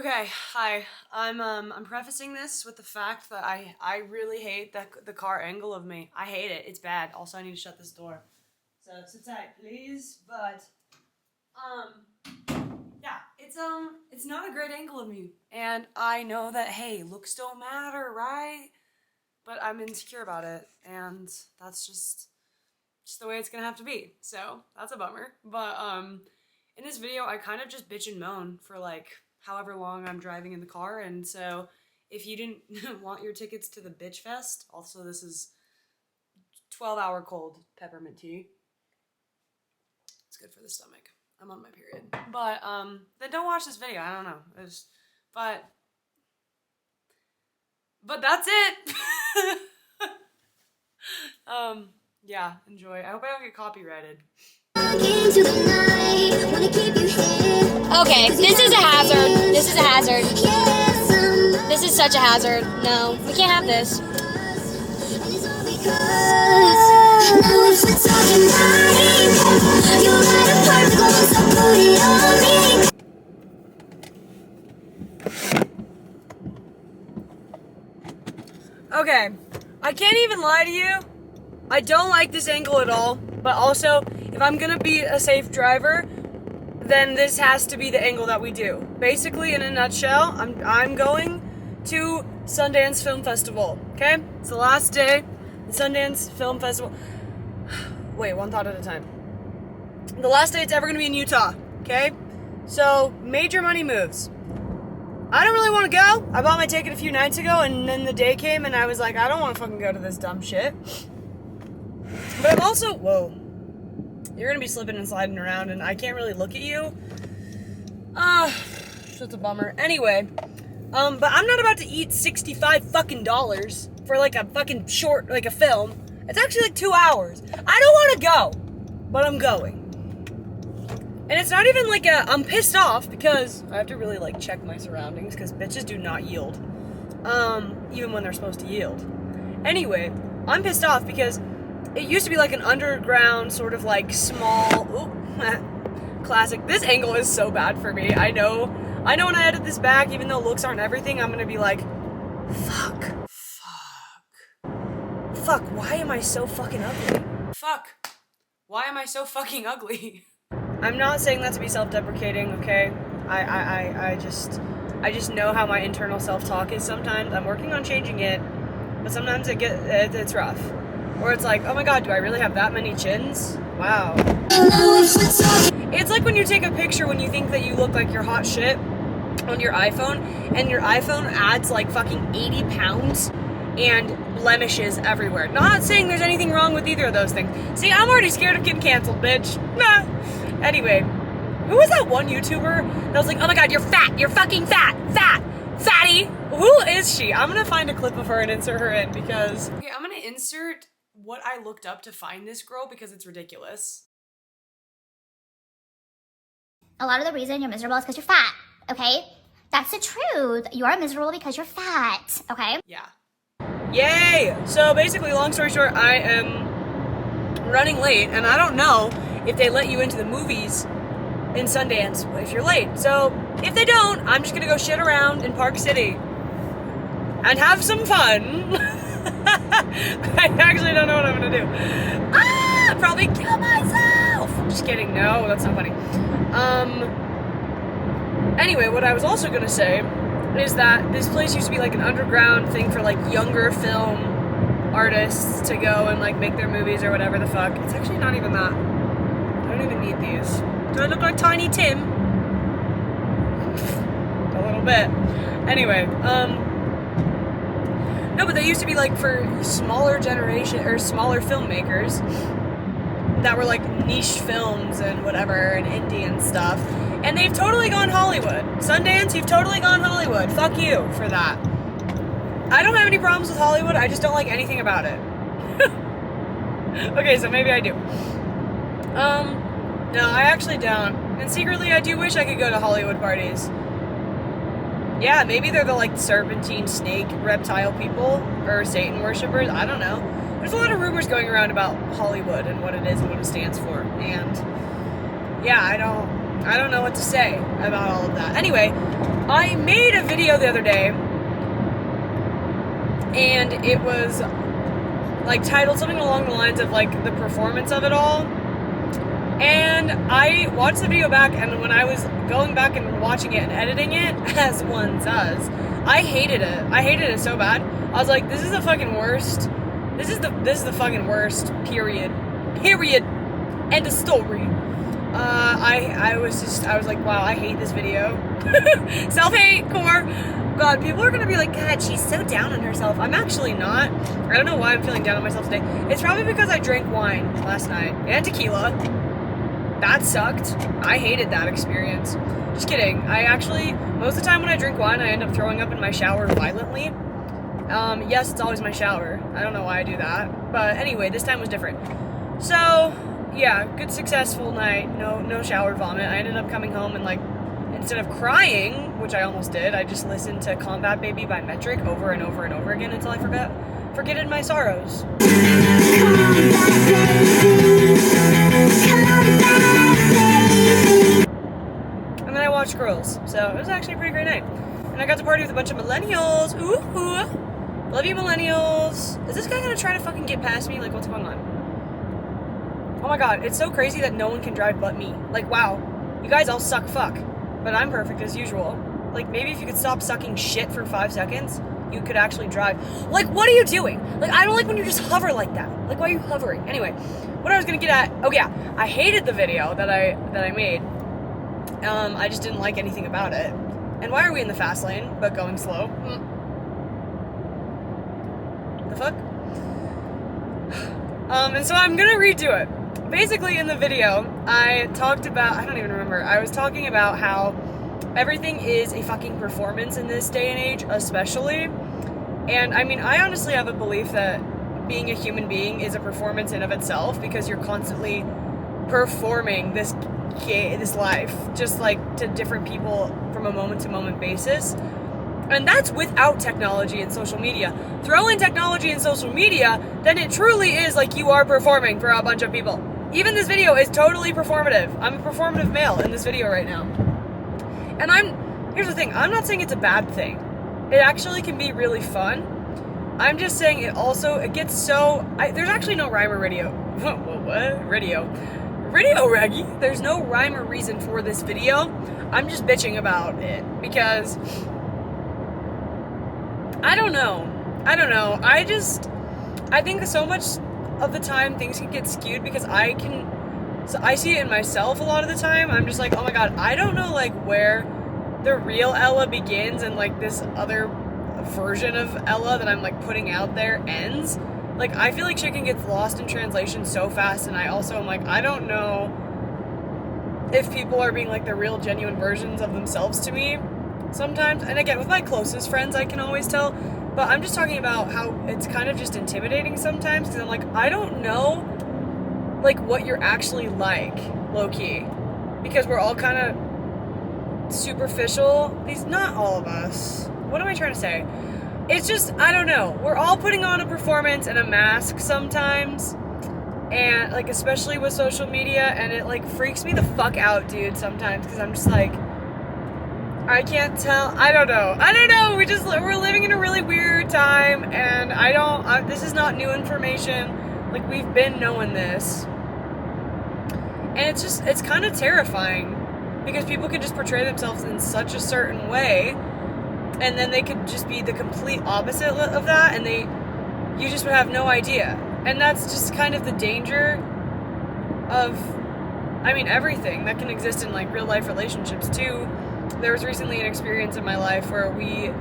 Okay, hi. I'm prefacing this with the fact that I really hate the car angle of me. I hate it. It's bad. Also, I need to shut this door. So sit tight, please. But yeah, it's not a great angle of me. And I know that hey, looks don't matter, right? But I'm insecure about it, and that's just the way it's gonna have to be. So that's a bummer. But in this video, I kind of just bitch and moan for like however long I'm driving in the car, and so if you didn't want your tickets to the bitch fest, also this is 12-hour cold peppermint tea. It's good for the stomach. I'm on my period. But then don't watch this video. I don't know. But that's it. Yeah, enjoy. I hope I don't get copyrighted. Okay, this is a hazard. This is a hazard. This is such a hazard. No, we can't have this. Okay, I can't even lie to you. I don't like this angle at all, but also, if I'm gonna be a safe driver, then this has to be the angle that we do. Basically, in a nutshell, I'm going to Sundance Film Festival, okay? It's the last day, the Sundance Film Festival. Wait, one thought at a time. The last day it's ever gonna be in Utah, okay? So, major money moves. I don't really want to go. I bought my ticket a few nights ago, and then the day came, and I was like, I don't want to fucking go to this dumb shit. But I'm also, whoa, you're gonna be slipping and sliding around, and I can't really look at you. That's a bummer. Anyway, but I'm not about to eat $65 for like a fucking short, like a film. It's actually like 2 hours. I don't want to go, but I'm going. And it's not even like I'm pissed off because I have to really like check my surroundings because bitches do not yield. Even when they're supposed to yield. Anyway, I'm pissed off because it used to be like an underground sort of like small, classic. This angle is so bad for me. I know when I edit this back, even though looks aren't everything, I'm gonna be like, fuck, why am I so fucking ugly? Fuck, why am I so fucking ugly? I'm not saying that to be self-deprecating, okay? I just know how my internal self-talk is sometimes. I'm working on changing it, but sometimes it's rough. Or it's like, oh my god, do I really have that many chins? Wow. It's like when you take a picture when you think that you look like you're hot shit on your iPhone, and your iPhone adds like fucking 80 pounds and blemishes everywhere. Not saying there's anything wrong with either of those things. See, I'm already scared of getting canceled, bitch. Nah. Anyway, who was that one YouTuber that was like, oh my god, you're fat, you're fucking fat, fatty. Who is she? I'm gonna find a clip of her and insert her in because... Okay, I'm gonna insert what I looked up to find this girl because it's ridiculous. A lot of the reason you're miserable is because you're fat, okay? That's the truth. You are miserable because you're fat, okay? Yeah. Yay! So basically, long story short, I am running late, and I don't know if they let you into the movies in Sundance if you're late. So if they don't, I'm just gonna go shit around in Park City and have some fun. I actually don't know what I'm gonna do. Probably kill myself. Just kidding. No, that's not funny. Anyway, what I was also gonna say is that this place used to be like an underground thing for like younger film artists to go and like make their movies or whatever the fuck. It's actually not even that. I don't even need these. Do I look like Tiny Tim? A little bit. Anyway, no, but they used to be like for smaller generation or smaller filmmakers that were like niche films and whatever and indie and stuff. And they've totally gone Hollywood. Sundance, you've totally gone Hollywood. Fuck you for that. I don't have any problems with Hollywood. I just don't like anything about it. Okay, so maybe I do. No, I actually don't. And secretly, I do wish I could go to Hollywood parties. Yeah, maybe they're the, like, serpentine, snake, reptile people, or Satan worshippers, I don't know. There's a lot of rumors going around about Hollywood and what it is and what it stands for, and, yeah, I don't know what to say about all of that. Anyway, I made a video the other day, and it was like titled something along the lines of like the performance of it all. And I watched the video back, and when I was going back and watching it and editing it, as one does, I hated it. I hated it so bad. I was like, this is the fucking worst. This is the fucking worst. Period. End of story. I was like, wow, I hate this video. Self-hate, core. God, people are gonna be like, God, she's so down on herself. I'm actually not. I don't know why I'm feeling down on myself today. It's probably because I drank wine last night and tequila. That sucked. I hated that experience. Just kidding. I actually, most of the time when I drink wine, I end up throwing up in my shower violently. Yes, it's always my shower. I don't know why I do that. But anyway, this time was different. So, yeah, good successful night. No shower vomit. I ended up coming home and like, instead of crying, which I almost did, I just listened to Combat Baby by Metric over and over and over again until I forgetted my sorrows. And then I watched Girls, so it was actually a pretty great night. And I got to party with a bunch of millennials. Ooh, love you millennials. Is this guy gonna try to fucking get past me? Like, what's going on? Oh my god, it's so crazy that no one can drive but me. Like, wow, you guys all suck fuck, but I'm perfect as usual. Like, maybe if you could stop sucking shit for 5 seconds, you could actually drive. Like, what are you doing? Like, I don't like when you just hover like that. Like, why are you hovering? Anyway, what I was gonna get at, oh yeah, I hated the video that I made. I just didn't like anything about it. And why are we in the fast lane, but going slow? The fuck? And so I'm gonna redo it. Basically, in the video, I talked about, I don't even remember, I was talking about how everything is a fucking performance in this day and age, especially. And I mean, I honestly have a belief that being a human being is a performance in of itself, because you're constantly performing this life, just like to different people from a moment to moment basis. And that's without technology and social media. Throw in technology and social media, then it truly is like you are performing for a bunch of people. Even this video is totally performative. I'm a performative male in this video right now. And here's the thing, I'm not saying it's a bad thing. It actually can be really fun. I'm just saying it gets so, there's actually no rhyme or radio. What? Radio Reggie. There's no rhyme or reason for this video. I'm just bitching about it because I don't know. I think so much of the time things can get skewed because I see it in myself a lot of the time. I'm just like, oh my god, I don't know like where the real Ella begins and like this other version of Ella that I'm like putting out there ends. Like, I feel like shit can get lost in translation so fast, and I also am like, I don't know if people are being like the real genuine versions of themselves to me sometimes. And again, with my closest friends, I can always tell, but I'm just talking about how it's kind of just intimidating sometimes, because I'm like, I don't know like what you're actually like, low-key, because we're all kind of superficial. Not all of us. What am I trying to say? It's just, I don't know. We're all putting on a performance and a mask sometimes. And, like, especially with social media. And it, like, freaks me the fuck out, dude, sometimes. Because I'm just like, I can't tell. I don't know. We're living in a really weird time. And this is not new information. Like, we've been knowing this. And it's kind of terrifying. Because people can just portray themselves in such a certain way. And then they could just be the complete opposite of that, and you just would have no idea. And that's just kind of the danger of, I mean, everything that can exist in like real life relationships too. There was recently an experience in my life where we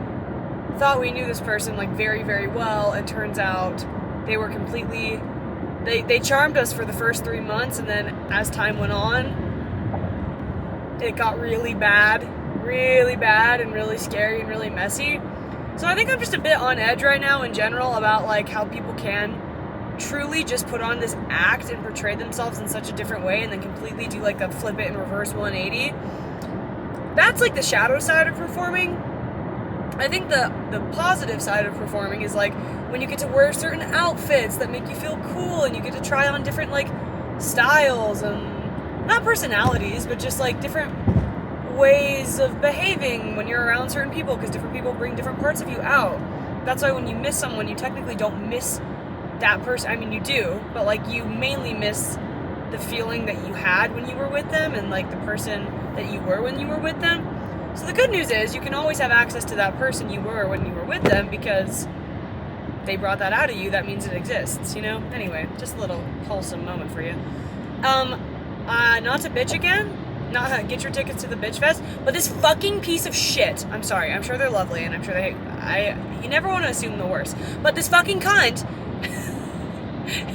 thought we knew this person like very, very well. It turns out they were completely, they charmed us for the first 3 months, and then as time went on, it got really bad and really scary and really messy. So I think I'm just a bit on edge right now in general about like how people can truly just put on this act and portray themselves in such a different way and then completely do like a flip it and reverse 180. That's like the shadow side of performing. I think the positive side of performing is like when you get to wear certain outfits that make you feel cool and you get to try on different like styles and not personalities, but just like different ways of behaving when you're around certain people, because different people bring different parts of you out. That's why when you miss someone, you technically don't miss that person. I mean, you do, but like you mainly miss the feeling that you had when you were with them and like the person that you were when you were with them. So the good news is you can always have access to that person you were when you were with them, because they brought that out of you. That means it exists, you know? Anyway, just a little wholesome moment for you. Not to bitch again, not get your tickets to the bitch fest, but this fucking piece of shit, I'm sorry, I'm sure they're lovely and I'm sure you never want to assume the worst, but this fucking cunt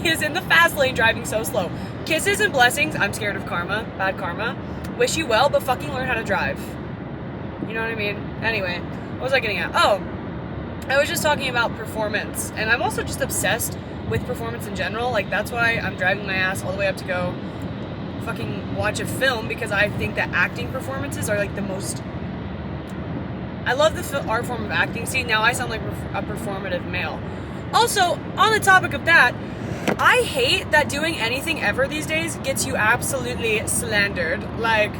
is in the fast lane driving so slow. Kisses and blessings, I'm scared of karma, bad karma, wish you well, but fucking learn how to drive. You know what I mean? Anyway, what was I getting at? Oh, I was just talking about performance, and I'm also just obsessed with performance in general. Like, that's why I'm driving my ass all the way up to go fucking watch a film, because I think that acting performances are like the most... I love the art form of acting. See, now I sound like a performative male. Also, on the topic of that, I hate that doing anything ever these days gets you absolutely slandered. Like,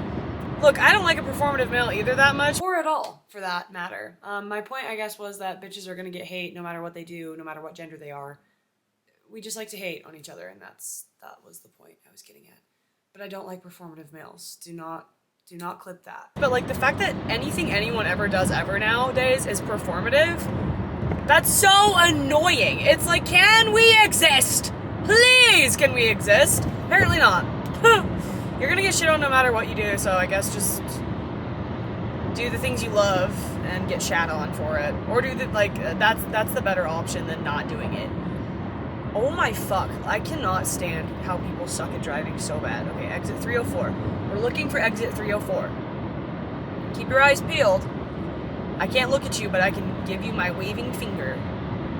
look, I don't like a performative male either that much, or at all, for that matter. My point, I guess, was that bitches are gonna get hate no matter what they do, no matter what gender they are. We just like to hate on each other, and that was the point I was getting at. But I don't like performative males. Do not clip that. But like the fact that anything anyone ever does ever nowadays is performative, that's so annoying. It's like, can we exist? Please, can we exist? Apparently not. You're gonna get shit on no matter what you do, so I guess just do the things you love and get shat on for it. Or do the, like, that's the better option than not doing it. Oh my fuck, I cannot stand how people suck at driving so bad. Okay, exit 304. We're looking for exit 304. Keep your eyes peeled. I can't look at you, but I can give you my waving finger.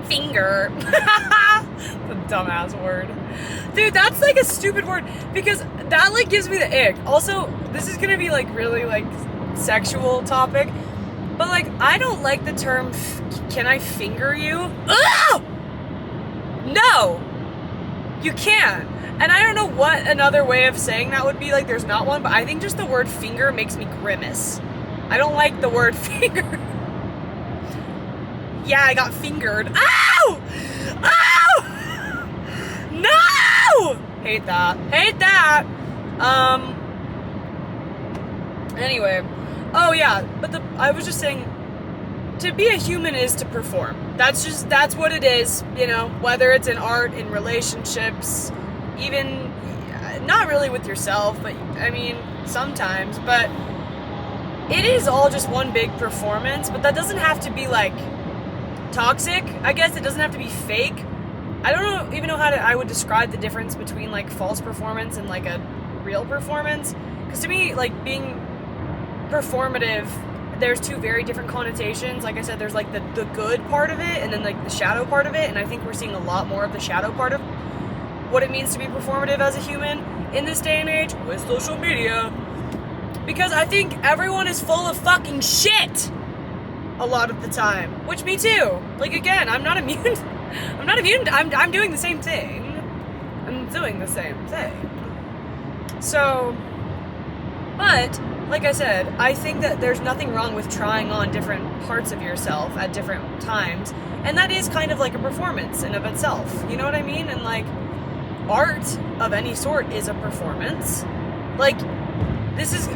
Finger. The dumbass word. Dude, that's like a stupid word, because that like gives me the ick. Also, this is gonna be like really like sexual topic, but like I don't like the term can I finger you? Ugh! No! You can't. And I don't know what another way of saying that would be, like there's not one, but I think just the word finger makes me grimace. I don't like the word finger. Yeah, I got fingered. Ow! Ow! No! Hate that. Hate that! Anyway. Oh yeah, but I was just saying, to be a human is to perform. That's what it is, you know, whether it's in art, in relationships, even, not really with yourself, but, I mean, sometimes, but it is all just one big performance, but that doesn't have to be, like, toxic, I guess. It doesn't have to be fake. I don't even know how I would describe the difference between, like, false performance and, like, a real performance, because to me, like, being performative, there's two very different connotations. Like I said, there's like the good part of it and then like the shadow part of it, and I think we're seeing a lot more of the shadow part of what it means to be performative as a human in this day and age with social media, because I think everyone is full of fucking shit a lot of the time, which me too. Like, again, I'm not immune. I'm doing the same thing. I'm doing the same thing. So, but like I said, I think that there's nothing wrong with trying on different parts of yourself at different times, and that is kind of like a performance in of itself, you know what I mean? And like, art of any sort is a performance. Like, this is...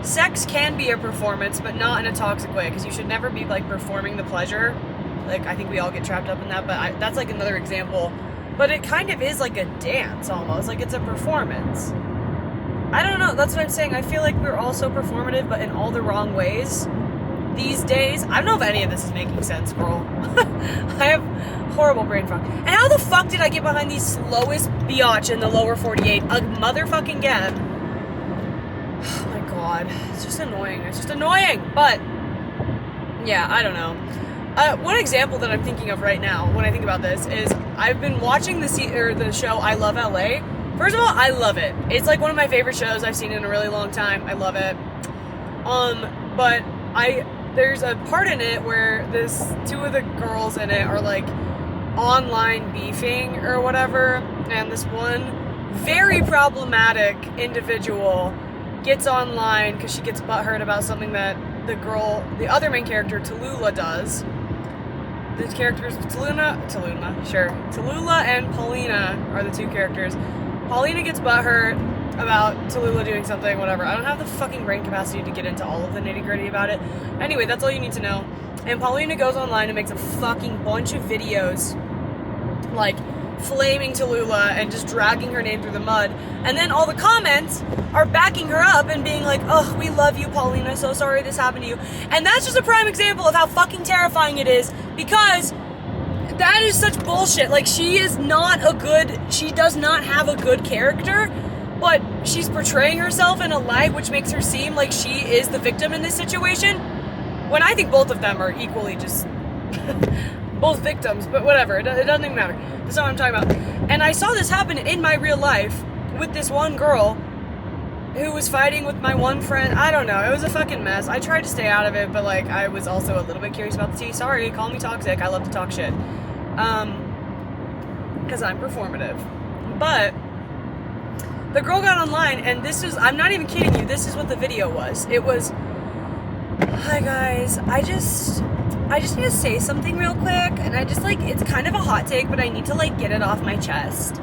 Sex can be a performance, but not in a toxic way, because you should never be like performing the pleasure. Like, I think we all get trapped up in that, but that's like another example. But it kind of is like a dance, almost. Like, it's a performance. I don't know, that's what I'm saying. I feel like we're all so performative, but in all the wrong ways these days. I don't know if any of this is making sense, girl. I have horrible brain fog. And how the fuck did I get behind the slowest biatch in the lower 48 a motherfucking again? Oh my god. It's just annoying. It's just annoying. But, yeah, I don't know. One example that I'm thinking of right now when I think about this is I've been watching the show I Love LA. First of all, I love it. It's like one of my favorite shows I've seen in a really long time. I love it. But there's a part in it where two of the girls in it are like online beefing or whatever, and this one very problematic individual gets online because she gets butthurt about something that the other main character, Tallulah, does. The characters, Tallulah and Paulina are the two characters. Paulina gets butthurt about Tallulah doing something, whatever. I don't have the fucking brain capacity to get into all of the nitty-gritty about it. Anyway, that's all you need to know. And Paulina goes online and makes a fucking bunch of videos, like, flaming Tallulah and just dragging her name through the mud. And then all the comments are backing her up and being like, oh, we love you, Paulina, so sorry this happened to you. And that's just a prime example of how fucking terrifying it is, because that is such bullshit. Like, she does not have a good character, but she's portraying herself in a light which makes her seem like she is the victim in this situation, when I think both of them are equally just both victims, but whatever, it doesn't even matter. That's not what I'm talking about. And I saw this happen in my real life with this one girl who was fighting with my one friend. I don't know, it was a fucking mess. I tried to stay out of it, but like, I was also a little bit curious about the tea. Sorry, call me toxic, I love to talk shit. Because I'm performative. But the girl got online, and this is, I'm not even kidding you, this is what the video was. It was, hi guys, I just need to say something real quick, and I just, like, it's kind of a hot take, but I need to, like, get it off my chest.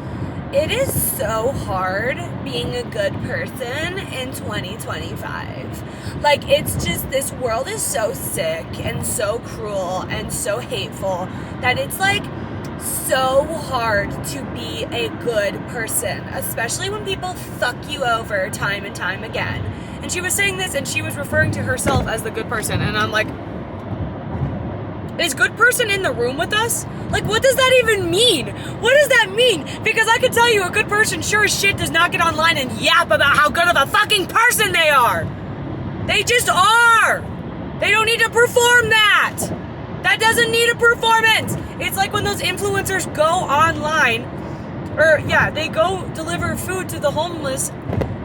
It is so hard being a good person in 2025. Like, it's just, this world is so sick and so cruel and so hateful that it's, like, so hard to be a good person, especially when people fuck you over time and time again. And she was saying this, and she was referring to herself as the good person, and I'm like, is good person in the room with us? Like, what does that even mean? What does that mean? Because I can tell you, a good person sure as shit does not get online and yap about how good of a fucking person they are. They just are. They don't need to perform that. That doesn't need a performance. It's like when those influencers go online, or yeah, they go deliver food to the homeless,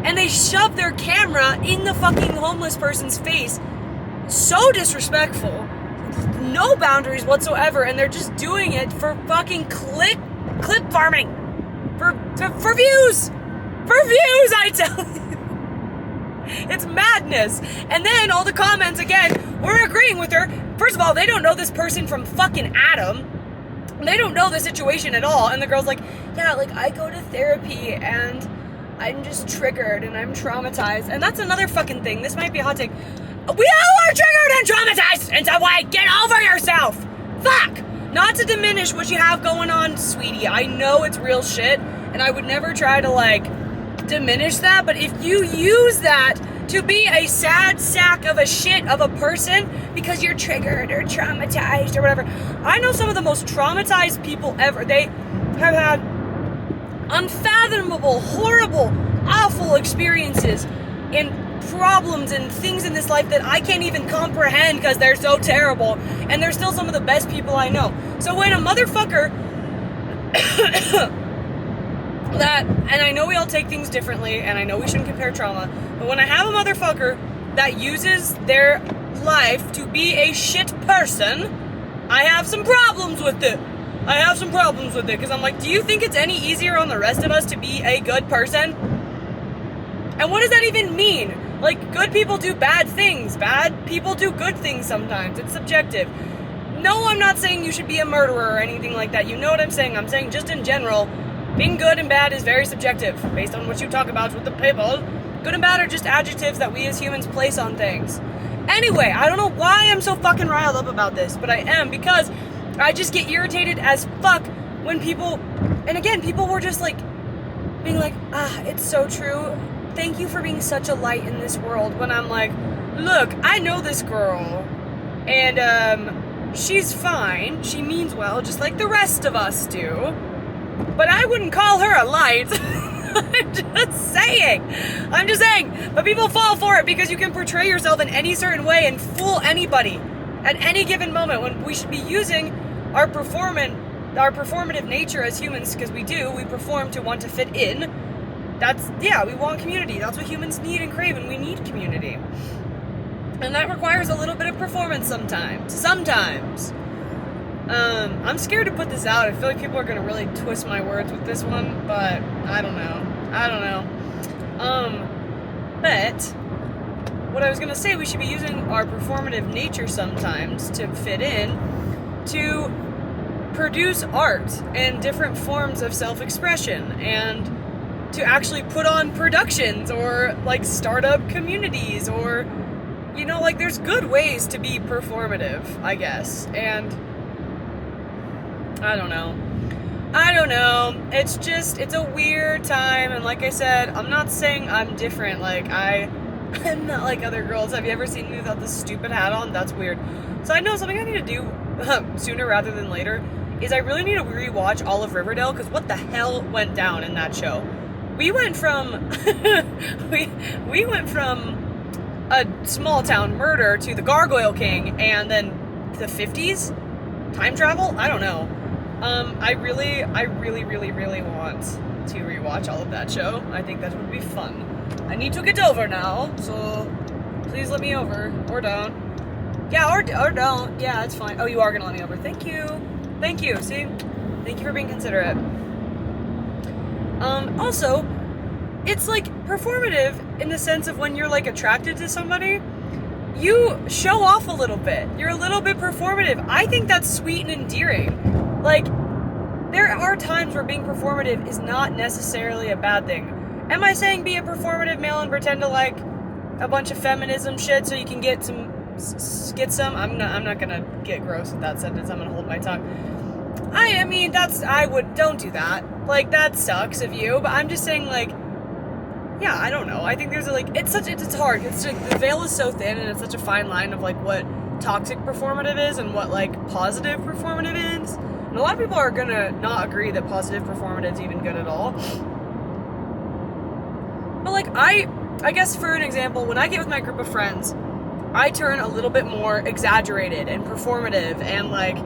and they shove their camera in the fucking homeless person's face. So disrespectful. No boundaries whatsoever, and they're just doing it for fucking clip farming. For views. For views, I tell you. It's madness. And then all the comments, again, we're agreeing with her. First of all, they don't know this person from fucking Adam. They don't know the situation at all. And the girl's like, yeah, like, I go to therapy and I'm just triggered and I'm traumatized. And that's another fucking thing. This might be a hot take. We all are triggered and traumatized, and so why, get over yourself. Fuck. Not to diminish what you have going on, sweetie. I know it's real shit, and I would never try to, like, diminish that, but if you use that to be a sad sack of a shit of a person because you're triggered or traumatized or whatever. I know some of the most traumatized people ever. They have had unfathomable, horrible, awful experiences and problems and things in this life that I can't even comprehend because they're so terrible, and they're still some of the best people I know. So when a motherfucker that, and I know we all take things differently, and I know we shouldn't compare trauma, but when I have a motherfucker that uses their life to be a shit person, I have some problems with it. Because I'm like, do you think it's any easier on the rest of us to be a good person? And what does that even mean? Like, good people do bad things. Bad people do good things sometimes. It's subjective. No, I'm not saying you should be a murderer or anything like that. You know what I'm saying. I'm saying just in general, being good and bad is very subjective based on what you talk about with the people. Good and bad are just adjectives that we as humans place on things. Anyway, I don't know why I'm so fucking riled up about this, but I am, because I just get irritated as fuck when people, and again, people were just like, being like, it's so true. Thank you for being such a light in this world. When I'm like, look, I know this girl, and she's fine. She means well, just like the rest of us do. But I wouldn't call her a light. I'm just saying. But people fall for it because you can portray yourself in any certain way and fool anybody at any given moment, when we should be using our performative nature as humans, because we perform to want to fit in. We want community. That's what humans need and crave, and we need community. And that requires a little bit of performance sometimes. I'm scared to put this out. I feel like people are gonna really twist my words with this one, but I don't know. But what I was gonna say, we should be using our performative nature sometimes to fit in, to produce art and different forms of self-expression, and to actually put on productions or like startup communities, or like there's good ways to be performative, I guess. And I don't know. It's a weird time, and like I said, I'm not saying I'm different. Like I'm not like other girls. Have you ever seen me without this stupid hat on? That's weird. So I know something I need to do sooner rather than later is I really need to rewatch all of Riverdale, because what the hell went down in that show? We went from we went from a small town murder to the Gargoyle King, and then the 50s time travel. I don't know. I really want to rewatch all of that show. I think that would be fun. I need to get over now, so please let me over, or don't. Yeah, or don't. Yeah, it's fine. Oh, you are gonna let me over. Thank you. See, thank you for being considerate. Also, it's like performative in the sense of when you're like attracted to somebody, you show off a little bit. You're a little bit performative. I think that's sweet and endearing. Like, there are times where being performative is not necessarily a bad thing. Am I saying be a performative male and pretend to like a bunch of feminism shit so you can get some? I'm not gonna get gross with that sentence. I'm gonna hold my tongue. Don't do that. Like, that sucks of you, but I'm just saying, like, yeah, I don't know. I think there's it's hard. It's like, the veil is so thin, and it's such a fine line of like what toxic performative is and what like positive performative is. And a lot of people are gonna not agree that positive performative is even good at all. But like, I guess for an example, when I get with my group of friends, I turn a little bit more exaggerated and performative and like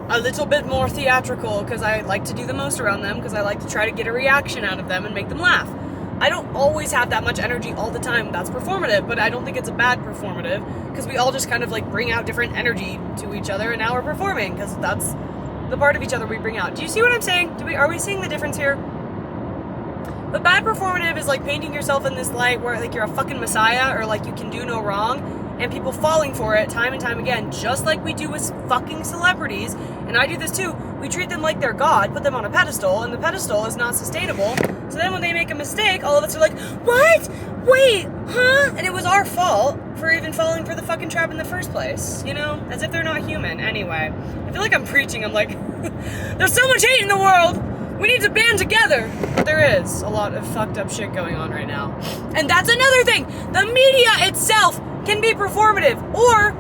a little bit more theatrical, because I like to do the most around them, because I like to try to get a reaction out of them and make them laugh. I don't always have that much energy all the time. That's performative, but I don't think it's a bad performative, because we all just kind of like bring out different energy to each other, and now we're performing, because that's the part of each other we bring out. Do you see what I'm saying? Are we seeing the difference here? But bad performative is like painting yourself in this light where like you're a fucking messiah, or like you can do no wrong, and people falling for it time and time again, just like we do with fucking celebrities. And I do this too. We treat them like they're God, put them on a pedestal, and the pedestal is not sustainable. So then when they make a mistake, all of us are like, what? Wait, huh? And it was our fault for even falling for the fucking trap in the first place, as if they're not human. Anyway, I feel like I'm preaching. I'm like, there's so much hate in the world. We need to band together. But there is a lot of fucked up shit going on right now. And that's another thing. The media itself can be performative, or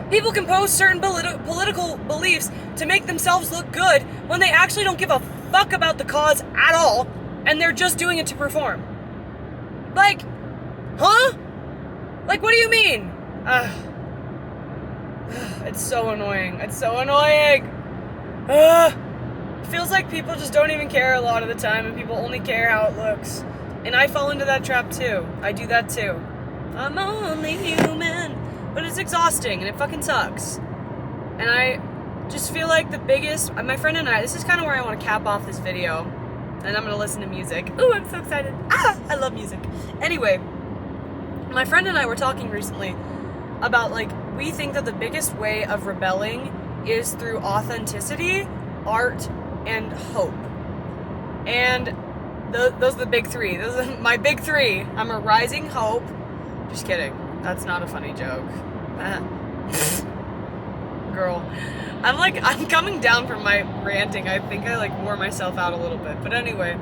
people can post certain political beliefs to make themselves look good when they actually don't give a fuck about the cause at all, and they're just doing it to perform. Like, huh? Like, what do you mean? It's so annoying. Feels like people just don't even care a lot of the time, and people only care how it looks. And I fall into that trap too. I do that too. I'm only human. But it's exhausting, and it fucking sucks. And I just feel like my friend and I, this is kind of where I want to cap off this video. And I'm going to listen to music. Ooh, I'm so excited. I love music. Anyway, my friend and I were talking recently about, like, we think that the biggest way of rebelling is through authenticity, art, and hope. And those are the big three. Those are my big three. I'm a rising hope. Just kidding. That's not a funny joke. Girl. I'm coming down from my ranting. I think I wore myself out a little bit. But anyway.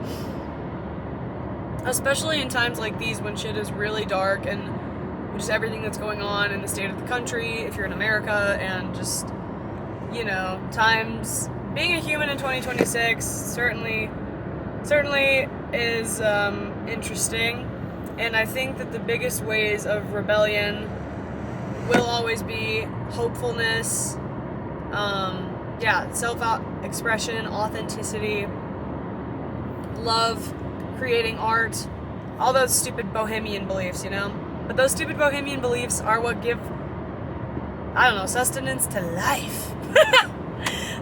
Especially in times like these when shit is really dark and just everything that's going on in the state of the country, if you're in America, and just, times, being a human in 2026 certainly is interesting. And I think that the biggest ways of rebellion will always be hopefulness, self-expression, authenticity, love, creating art, all those stupid bohemian beliefs, But those stupid bohemian beliefs are what give I don't know, sustenance to life.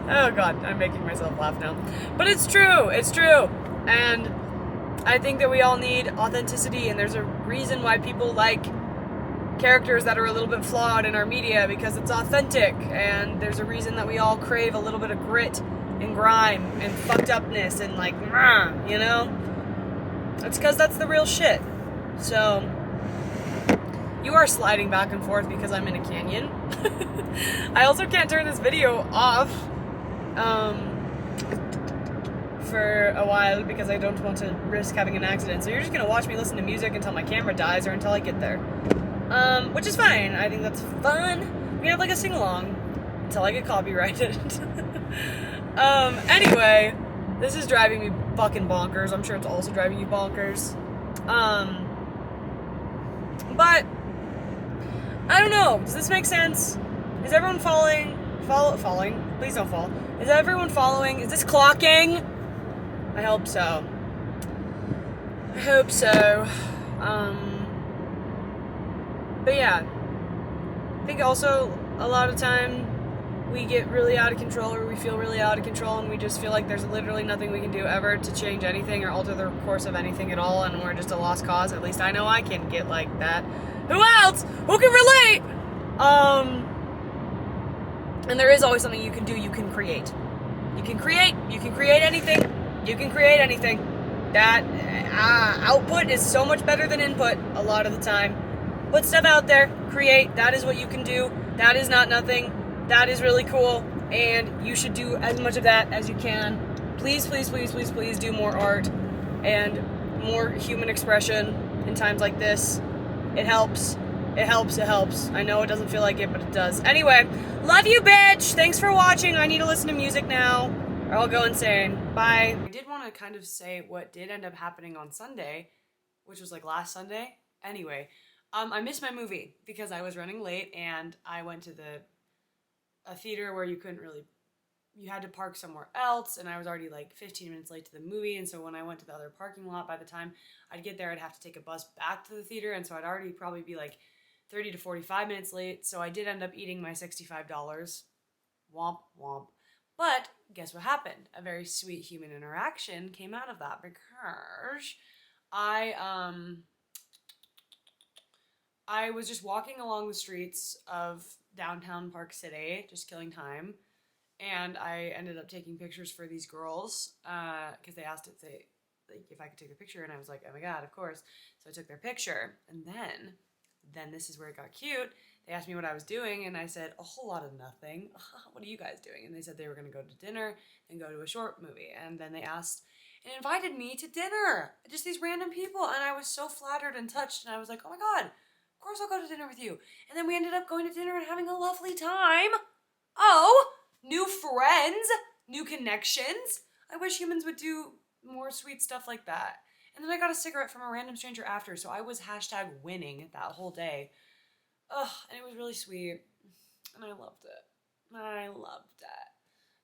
Oh God, I'm making myself laugh now. But it's true, and I think that we all need authenticity, and there's a reason why people like characters that are a little bit flawed in our media, because it's authentic, and there's a reason that we all crave a little bit of grit and grime and fucked upness and like, you know? It's because that's the real shit. So, you are sliding back and forth because I'm in a canyon. I also can't turn this video off for a while because I don't want to risk having an accident. So you're just gonna watch me listen to music until my camera dies or until I get there. Which is fine. I think that's fun. We can have like a sing-along until I get copyrighted. Anyway, this is driving me fucking bonkers. I'm sure it's also driving you bonkers. But I don't know. Does this make sense? Is everyone falling? Please don't fall. Is everyone following? Is this clocking? I hope so. But yeah, I think also a lot of time we get really out of control, or we feel really out of control, and we just feel like there's literally nothing we can do ever to change anything or alter the course of anything at all, and we're just a lost cause. At least I know I can get like that. Who else? Who can relate? And there is always something you can do. You can create. You can create anything. That output is so much better than input a lot of the time. Put stuff out there, create. That is what you can do. That is not nothing. That is really cool, and you should do as much of that as you can. Please do more art and more human expression in times like this. It helps. I know it doesn't feel like it, but it does. Anyway, love you, bitch! Thanks for watching. I need to listen to music now, or I'll go insane. Bye. I did want to kind of say what did end up happening on Sunday, which was like last Sunday. Anyway, I missed my movie because I was running late, and I went to a theater where you had to park somewhere else, and I was already like 15 minutes late to the movie, and so when I went to the other parking lot, by the time I'd get there, I'd have to take a bus back to the theater, and so I'd already probably be like 30 to 45 minutes late, so I did end up eating my $65. Womp womp. But guess what happened? A very sweet human interaction came out of that, because I was just walking along the streets of downtown Park City, just killing time, and I ended up taking pictures for these girls, because they asked if I could take a picture, and I was like, oh my god, of course. So I took their picture, and then this is where it got cute. They asked me what I was doing, and I said, a whole lot of nothing. What are you guys doing? And they said they were going to go to dinner and go to a short movie, and then they invited me to dinner, just these random people, and I was so flattered and touched, and I was like, oh my god, of course I'll go to dinner with you. And then we ended up going to dinner and having a lovely time. Oh, new friends, new connections. I wish humans would do more sweet stuff like that. And then I got a cigarette from a random stranger after, so I was #winning that whole day. Ugh, and it was really sweet, and I loved it.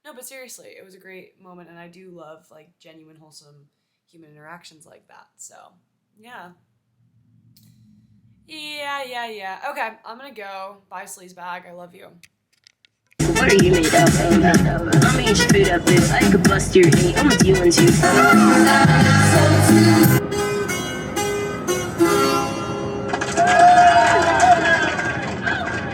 No, but seriously, it was a great moment, and I do love, like, genuine, wholesome human interactions like that, so, yeah. Yeah. Okay, I'm gonna go. Bye, sleazebag. I love you. What are you made up of? I'm each food up this. I could bust your 8. I'm with you in 2.